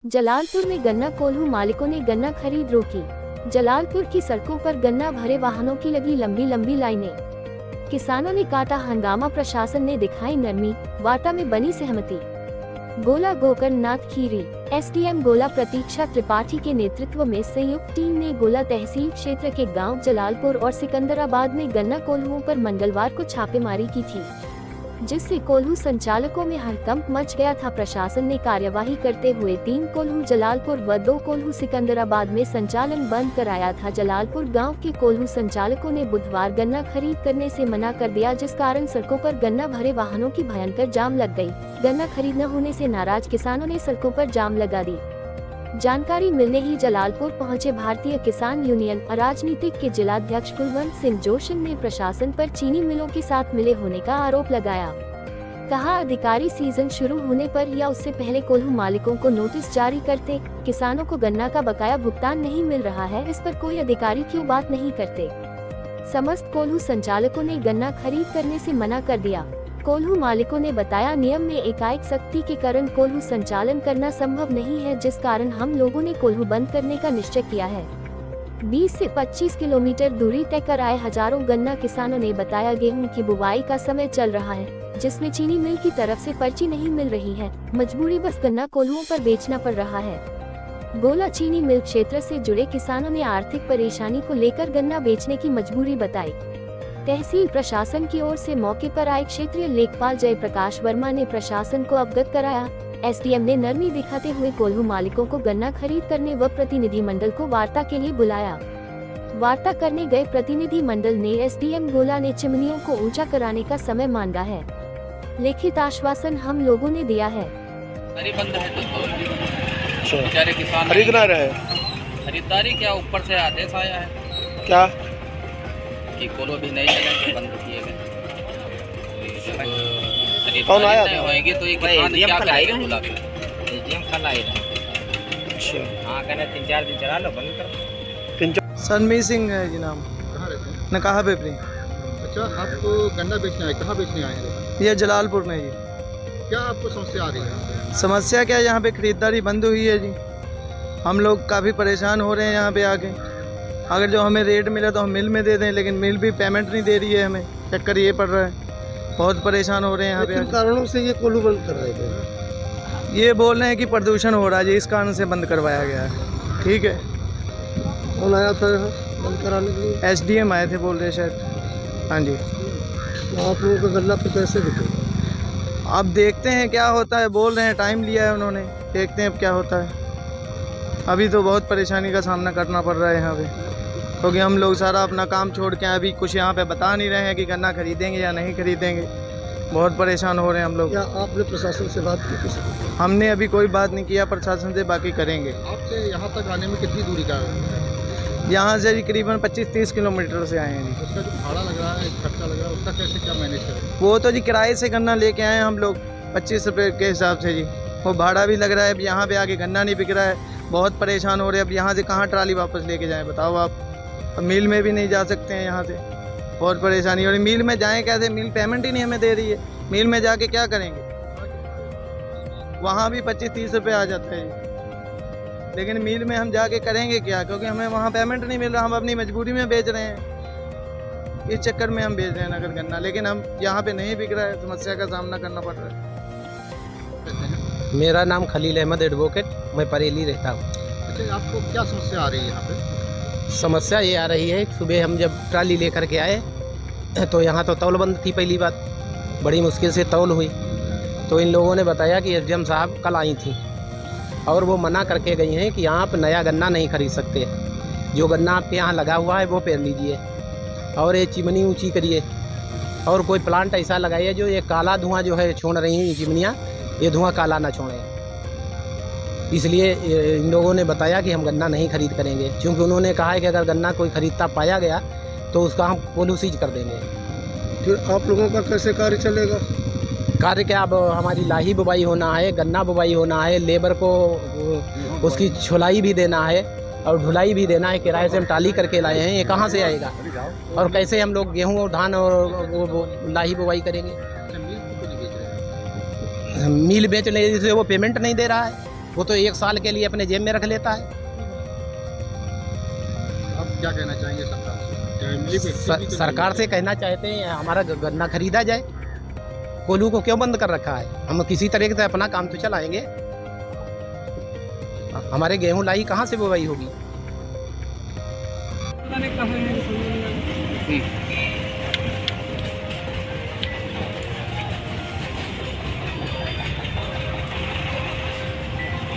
जलालपुर में गन्ना कोल्हू मालिकों ने गन्ना खरीद रोकी। जलालपुर की सड़कों पर गन्ना भरे वाहनों की लगी लंबी लंबी लाइनें। किसानों ने काटा हंगामा, प्रशासन ने दिखाई नरमी, वार्ता में बनी सहमति। गोला गोकर्ण नाथ खीरी। एसडीएम गोला प्रतीक्षा त्रिपाठी के नेतृत्व में संयुक्त टीम ने गोला तहसील क्षेत्र के गांव जलालपुर और सिकंदराबाद में गन्ना कोल्हुओं पर मंगलवार को छापेमारी की थी, जिससे कोल्हू संचालकों में हड़कंप मच गया था। प्रशासन ने कार्यवाही करते हुए 3 कोल्हू जलालपुर व 2 कोल्हू सिकंदराबाद में संचालन बंद कराया था। जलालपुर गांव के कोल्हू संचालकों ने बुधवार गन्ना खरीद करने से मना कर दिया, जिस कारण सड़कों पर गन्ना भरे वाहनों की भयंकर जाम लग गई। गन्ना खरीद न होने से नाराज किसानों ने सड़कों पर जाम लगा दी। जानकारी मिलने ही जलालपुर पहुंचे भारतीय किसान यूनियन अराजनीतिक के जिलाध्यक्ष कुलवंत सिंह जोशी ने प्रशासन पर चीनी मिलों के साथ मिले होने का आरोप लगाया। कहा, अधिकारी सीजन शुरू होने पर या उससे पहले कोल्हू मालिकों को नोटिस जारी करते। किसानों को गन्ना का बकाया भुगतान नहीं मिल रहा है, इस पर कोई अधिकारी क्यों बात नहीं करते। समस्त कोल्हू संचालकों ने गन्ना खरीद करने से मना कर दिया। कोल्हू मालिकों ने बताया, नियम में एकाएक सख्ती के कारण कोल्हू संचालन करना संभव नहीं है, जिस कारण हम लोगों ने कोल्हू बंद करने का निश्चय किया है। 20 से 25 किलोमीटर दूरी तय कर आए हजारों गन्ना किसानों ने बताया, गेहूं की बुवाई का समय चल रहा है, जिसमें चीनी मिल की तरफ से पर्ची नहीं मिल रही है। मजबूरी बस गन्ना कोल्हुओं पर बेचना पड़ रहा है। गोला चीनी मिल क्षेत्र से जुड़े किसानों ने आर्थिक परेशानी को लेकर गन्ना बेचने की मजबूरी बताई। तहसील प्रशासन की ओर से मौके पर आए क्षेत्रीय लेखपाल जयप्रकाश वर्मा ने प्रशासन को अवगत कराया। एसडीएम ने नरमी दिखाते हुए कोल्हू मालिकों को गन्ना खरीद करने व प्रतिनिधि मंडल को वार्ता के लिए बुलाया। वार्ता करने गए प्रतिनिधि मंडल ने एसडीएम गोला ने चिमनियों को ऊंचा कराने का समय मांगा है। लिखित आश्वासन हम लोगों ने दिया है। बेचारे किसान खरीदना रहे, खरीदारी क्या ऊपर से आदेश आया है क्या कि कोलो भी नहीं चलेंगे, बंद किए गए। कौन आया था? होएगी तो ये किसान क्या करेंगे? बोला एजीएम कल आएगा। अच्छा, हाँ कहना 3-4 दिन चला लो, बंद कर। सनमीत सिंह है जी नाम। कहाँ रहते हैं? नकाहा पेपरी। अच्छा, आपको गन्ना बेचना है, कहाँ बेचने आए हैं? ये जलालपुर में जी। क्या आपको समस्या आ रही है? समस्या क्या है, यहाँ पे खरीदारी बंद हुई है जी। हम लोग काफ़ी परेशान हो रहे हैं यहाँ पे आके। अगर जो हमें रेट मिला तो हम मिल में दे दें, लेकिन मिल भी पेमेंट नहीं दे रही है हमें। चक्कर ये पड़ रहा है, बहुत परेशान हो रहे हैं यहाँ पे। किन कारणों से ये कोल्हू बंद कर रहे थे? ये बोल रहे हैं कि प्रदूषण हो रहा है जी, इस कारण से बंद करवाया गया है। ठीक है। कौन आया था यहाँ बंद कराने के लिए? एसडीएम आए थे बोल रहे शायद। हाँ जी। तो आप लोगों का गन्ना पे कैसे बिके? अब देखते हैं क्या होता है, बोल रहे हैं टाइम लिया है उन्होंने, देखते हैं अब क्या होता है। अभी तो बहुत परेशानी का सामना करना पड़ रहा है यहाँ पे, क्योंकि हम लोग सारा अपना काम छोड़ के अभी कुछ यहाँ पे बता नहीं रहे हैं कि गन्ना खरीदेंगे या नहीं खरीदेंगे। बहुत परेशान हो रहे हैं हम लोग। क्या आपने प्रशासन से बात की किसी? हमने अभी कोई बात नहीं किया प्रशासन से, बाकी करेंगे। आपसे यहाँ तक आने में कितनी दूरी का है? यहाँ से करीबन 25-30 किलोमीटर से आए हैं जी। उसका जो भाड़ा लग रहा है, खर्चा लग रहा है, उसका कैसे क्या मैनेज करें? वो तो जी किराए से गन्ना लेके आए हैं हम लोग 25 रुपये के हिसाब से जी। वो भाड़ा भी लग रहा है, अब यहाँ पे आके गन्ना नहीं बिक रहा है, बहुत परेशान हो रहे हैं। अब यहाँ से कहाँ ट्राली वापस लेके जाएं बताओ आप। अब मिल में भी नहीं जा सकते हैं यहाँ से, बहुत परेशानी हो रही। मिल में जाएं कैसे, मिल पेमेंट ही नहीं हमें दे रही है। मिल में जाके क्या करेंगे, वहाँ भी 25-30 रुपये आ जाता है, लेकिन मिल में हम जाके करेंगे क्या, क्योंकि हमें वहाँ पेमेंट नहीं मिल रहा। हम अपनी मजबूरी में बेच रहे हैं, इस चक्कर में हम बेच रहे हैं नगद गन्ना, लेकिन हम यहाँ पे नहीं बिक रहा है, समस्या का सामना करना पड़ रहा है। मेरा नाम खलील अहमद एडवोकेट, मैं बरेली रहता हूँ। अच्छा, आपको क्या समस्या आ रही है यहाँ पे? समस्या ये आ रही है, सुबह हम जब ट्राली लेकर के आए तो यहाँ तो तौल बंद थी। पहली बात, बड़ी मुश्किल से तौल हुई, तो इन लोगों ने बताया कि एसडीएम साहब कल आई थी और वो मना करके गई हैं कि यहाँ आप नया गन्ना नहीं खरीद सकते, जो गन्ना आपके यहाँ लगा हुआ है वो पेर लीजिए और ये चिमनी ऊंची करिए और कोई प्लांट ऐसा लगाइए जो ये काला धुआं जो है छोड़ रही हैं चिमनियाँ, ये धुआं काला ना छोड़ें। इसलिए इन लोगों ने बताया कि हम गन्ना नहीं खरीद करेंगे, क्योंकि उन्होंने कहा है कि अगर गन्ना कोई खरीदता पाया गया तो उसका हम कोल्हू सीज कर देंगे। फिर आप लोगों का कैसे कार्य चलेगा? कार्य क्या, अब हमारी लाही बुवाई होना है, गन्ना बुवाई होना है, लेबर को उसकी छुलाई भी देना है और ढुलाई भी देना है। किराए से हम टाली करके लाए हैं, ये कहाँ से आएगा और कैसे हम लोग गेहूँ और धान और लाही बुवाई करेंगे? मिल बेच लेने से वो पेमेंट नहीं दे रहा है। वो तो 1 साल के लिए अपने जेब में रख लेता है। अब क्या कहना चाहेंगे सरकार से? सरकार से कहना चाहते हैं हमारा गन्ना खरीदा जाए। कोल्हू को क्यों बंद कर रखा है? हम किसी तरीके से अपना काम तो चलाएंगे। हमारे गेहूं लाई कहाँ से बुवाई होगी?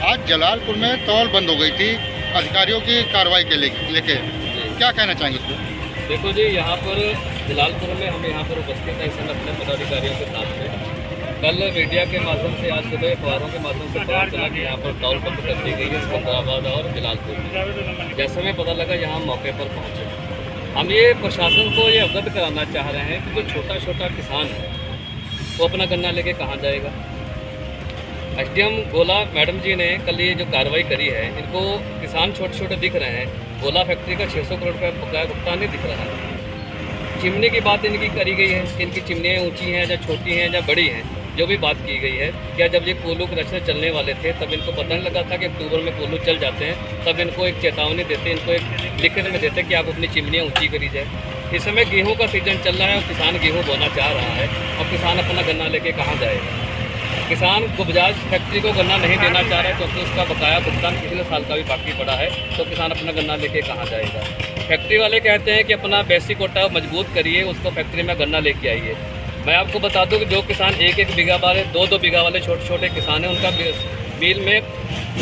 आज जलालपुर में तौल बंद हो गई थी अधिकारियों की कार्रवाई के लेके, क्या कहना चाहेंगे इसको? देखो जी, यहाँ पर जलालपुर में हम यहाँ पर उपस्थित हैं इस समय अपने पदाधिकारियों के साथ में। कल मीडिया के माध्यम से, आज सुबह अखबारों के माध्यम से पता चला कि यहाँ पर तौल बंद कर दी गई है सिकंदराबाद और जलालपुर में। जैसे हमें पता लगा यहाँ मौके पर पहुँचे। हम ये प्रशासन को ये अवगत कराना चाह रहे हैं कि जो छोटा छोटा किसान है वो अपना गन्ना लेके कहाँ जाएगा। एसडीएम गोला मैडम जी ने कल ये जो कार्रवाई करी है, इनको किसान छोटे छोटे दिख रहे हैं। गोला फैक्ट्री का 600 करोड़ का बकाया भुगतान नहीं दिख रहा है। चिमनी की बात इनकी करी गई है कि इनकी चिमनियाँ ऊंची हैं या छोटी हैं या बड़ी हैं, जो भी बात की गई है। क्या जब ये कोल्हू क्रशर चलने वाले थे तब इनको पता नहीं लगा था कि अक्टूबर में कोल्हू चल जाते हैं? तब इनको एक चेतावनी देते, इनको एक लिखित में देते कि आप अपनी चिमनियाँ ऊँची करी जाए। इस समय गेहूँ का सीजन चल रहा है और किसान गेहूँ बोना चाह रहा है, और किसान अपना गन्ना लेके कहाँ जाएगा? किसान को बजाज फैक्ट्री को गन्ना नहीं देना चाह रहा है क्योंकि उसका बकाया भुगतान पिछले साल का भी बाकी पड़ा है, तो किसान अपना गन्ना लेके कहाँ जाएगा? फैक्ट्री वाले कहते हैं कि अपना बेसिक कोटा मजबूत करिए, उसको फैक्ट्री में गन्ना लेके आइए। मैं आपको बता दूं कि जो किसान 1-1 बीघा वाले, 2-2 बीघा वाले छोटे छोटे किसान हैं, उनका बिल में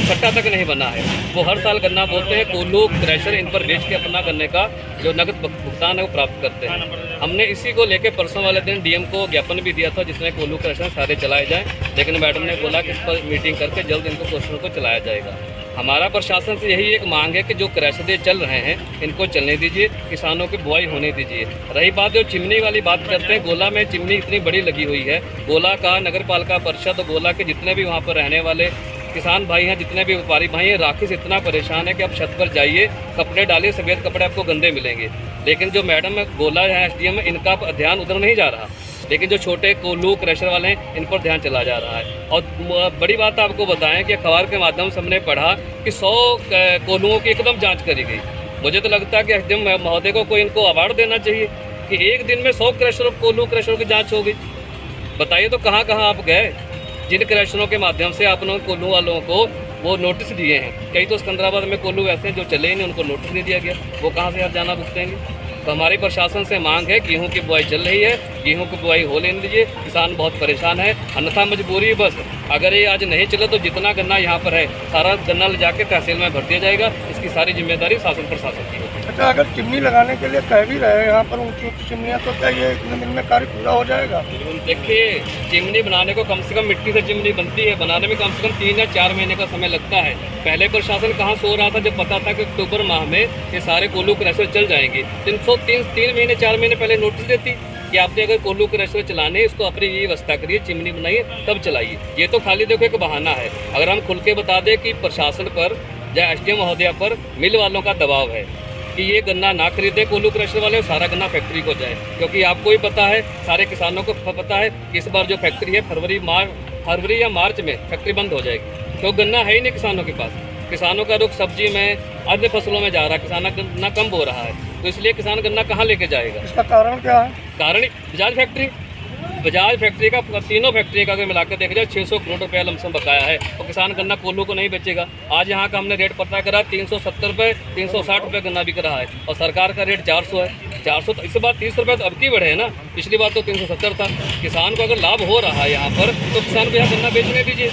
कट्टा तक नहीं बना है। वो हर साल गन्ना बोलते हैं, कोल्हू क्रशर इन पर बेच के अपना गन्ने का जो नकद भुगतान है वो प्राप्त करते हैं। हमने इसी को लेकर परसों वाले दिन डीएम को ज्ञापन भी दिया था जिसमें कोल्हू क्रशर सारे चलाए जाएं, लेकिन मैडम ने बोला कि इस पर मीटिंग करके जल्द इनको क्वेश्चन को चलाया जाएगा। हमारा प्रशासन से यही एक मांग है कि जो क्रशर चल रहे हैं इनको चलने दीजिए, किसानों की बुआई होने दीजिए। रही बात जो चिमनी वाली बात करते हैं, गोला में चिमनी इतनी बड़ी लगी हुई है। गोला का नगर पालिका परिषद, गोला के जितने भी वहाँ पर रहने वाले किसान भाई हैं, जितने भी व्यापारी भाई हैं, राखी से इतना परेशान है कि आप छत पर जाइए, कपड़े डालिए, सफ़ेद कपड़े आपको गंदे मिलेंगे। लेकिन जो मैडम गोला है एसडीएम, इनका ध्यान उधर नहीं जा रहा, लेकिन जो छोटे कोल्हू क्रशर वाले हैं इन पर ध्यान चला जा रहा है। और बड़ी बात आपको बताएं कि अखबार के माध्यम से हमने पढ़ा कि 100 कोल्हुओं की एकदम जाँच करी गई। मुझे तो लगता है कि एसडीएम महोदय को कोई इनको अवार्ड देना चाहिए कि एक दिन में 100 क्रशर कोल्हू क्रशरों की जाँच हो गई। बताइए तो कहाँ कहाँ आप गए जिन क्रशरों के माध्यम से आपने कोल्हू वालों को वो नोटिस दिए हैं? कई तो सिकंदराबाद में कोल्हू ऐसे हैं जो चले ही नहीं, उनको नोटिस नहीं दिया गया, वो कहाँ से आप जाना भुगतेंगे? तो हमारी प्रशासन से मांग है, गेहूं की बुआई चल रही है, गेहूं की बुआई हो लेने दीजिए। किसान बहुत परेशान है, अन्यथा मजबूरी बस अगर ये आज नहीं चले तो जितना गन्ना यहाँ पर है सारा गन्ना ले जाके तहसील में भर दिया जाएगा। इसकी सारी जिम्मेदारी शासन प्रशासन की होगी। अच्छा, अगर चिमनी लगाने के लिए कह भी रहे हैं यहाँ पर ऊँची ऊँची चिमनियाँ, तो क्या ये इतने दिन में कार्य पूरा हो जाएगा? देखिए, चिमनी बनाने को कम से कम मिट्टी से चिमनी बनती है, बनाने में कम से कम 3 या 4 महीने का समय लगता है। पहले प्रशासन कहाँ सो रहा था जब पता था कि अक्टूबर माह में ये सारे कोल्हू क्रशर चल जाएंगे। 3 महीने 4 महीने पहले नोटिस देती कि आपने अगर कोल्हू क्रशर चलाने इसको अपनी ये व्यवस्था करिए, चिमनी बनाइए, तब चलाइए। ये तो खाली देखो एक बहाना है। अगर हम खुल के बता दें कि प्रशासन पर या एसडीएम महोदया पर मिल वालों का दबाव है कि ये गन्ना ना खरीदे कोल्हू क्रशर वाले, सारा गन्ना फैक्ट्री को जाए, क्योंकि आपको ही पता है, सारे किसानों को पता है कि इस बार जो फैक्ट्री है फरवरी या मार्च में फैक्ट्री बंद हो जाएगी, तो गन्ना है ही नहीं किसानों के पास। किसानों का रुख सब्जी में, अन्य फसलों में जा रहा है, किसान गन्ना कम हो रहा है, तो इसलिए किसान गन्ना कहाँ लेके जाएगा? इसका कारण क्या है? कारण बजाज फैक्ट्री का तीनों फैक्ट्री का अगर मिलाकर देखा जाए 600 करोड़ रुपया लमसम बकाया है, और किसान गन्ना कोल्हू को नहीं बेचेगा। आज यहाँ का हमने रेट पता करा 370 रुपये, 360 रुपये गन्ना बिक रहा है, और सरकार का रेट 400 है। 400 तो इस बार 30 रुपये तो अब की बढ़े है ना, पिछली बार तो 370 था। किसान को अगर लाभ हो रहा है यहाँ पर, तो किसान को यहाँ गन्ना बेचने दीजिए।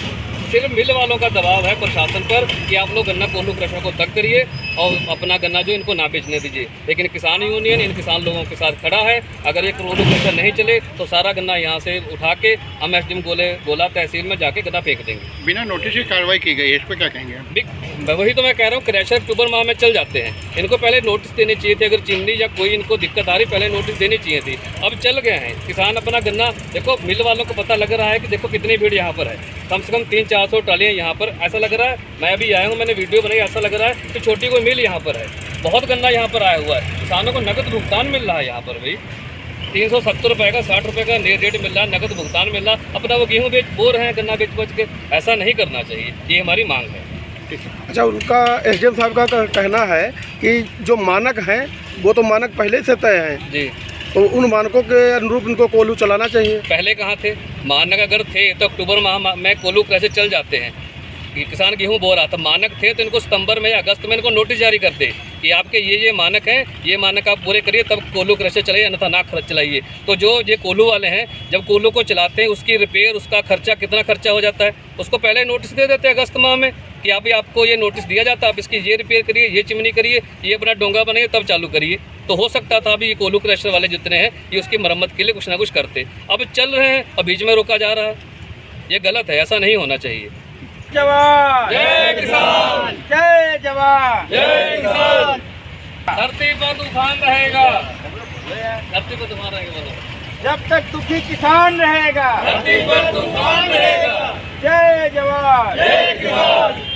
सिर्फ मिल वालों का दबाव है प्रशासन पर कि आप लोग गन्ना कोल्हू क्रशर को तक करिए और अपना गन्ना जो इनको ना बेचने दीजिए। लेकिन किसान यूनियन इन किसान लोगों के साथ खड़ा है। अगर ये कोल्हू क्रशर नहीं चले तो सारा गन्ना यहाँ से उठा के हम एसडीएम गोला तहसील में जाके गन्ना फेंक देंगे। बिना नोटिस की कार्रवाई की गई है, इस पर क्या कहेंगे? वही तो मैं कह रहा हूँ, क्रशर अक्टूबर माह में चल जाते हैं, इनको पहले नोटिस देनी चाहिए थी। अगर चिमनी या कोई इनको दिक्कत आ रही, पहले नोटिस देनी चाहिए थी। अब चल गए हैं, किसान अपना गन्ना देखो, मिल वालों को पता लग रहा है कि देखो कितनी भीड़ यहाँ पर है, कम से कम 300-400 ट्रालियाँ यहाँ पर। ऐसा लग रहा है, मैं अभी आया हूँ, मैंने वीडियो बनाई, ऐसा लग रहा है कि छोटी कोई मिल यहाँ पर है। बहुत गन्ना यहाँ पर आया हुआ है, किसानों को नकद भुगतान मिल रहा है यहाँ पर भाई। 370 रुपए का 60 रुपए का रेट मिल रहा है, नकद भुगतान मिल रहा, अपना वो गेहूँ बेच बो रहे हैं गन्ना बेच बच के। ऐसा नहीं करना चाहिए, ये हमारी मांग है। अच्छा, उनका एसडीएम साहब का कहना है कि जो मानक हैं वो तो मानक पहले से तय हैं जी, तो उन मानकों के अनुरूप इनको कोल्हू चलाना चाहिए। पहले कहाँ थे मानक? अगर थे तो अक्टूबर माह में कोल्हू कैसे चल जाते हैं कि किसान गेहूं बो रहा था। मानक थे तो इनको सितंबर में या अगस्त में इनको नोटिस जारी करते कि आपके ये मानक हैं, ये मानक आप पूरे करिए तब कोल्हू क्रशर चलाइए, अन्यथा ना खर्च चलाइए। तो जो ये कोल्हू वाले हैं जब कोल्हू को चलाते हैं उसकी रिपेयर, उसका खर्चा कितना खर्चा हो जाता है उसको पहले नोटिस दे देते हैं अगस्त माह में कि आपको ये नोटिस दिया जाता है, आप इसकी ये रिपेयर करिए, ये चिमनी करिए, ये अपना डोंगा बनाइए, तब चालू करिए। तो हो सकता था अभी ये कोल्हू क्रशर वाले जितने हैं ये उसकी मरम्मत के लिए कुछ ना कुछ करते। अब चल रहे हैं, अब बीच में रोका जा रहा है, ये गलत है, ऐसा नहीं होना चाहिए। जवान जय किसान, जय जवान जय किसान। धरती पर तूफान रहेगा, धरती पर तूफान रहेगा, बोलो। जब तक दुखी किसान रहेगा, धरती पर तूफान रहेगा। जय जवान जय किसान।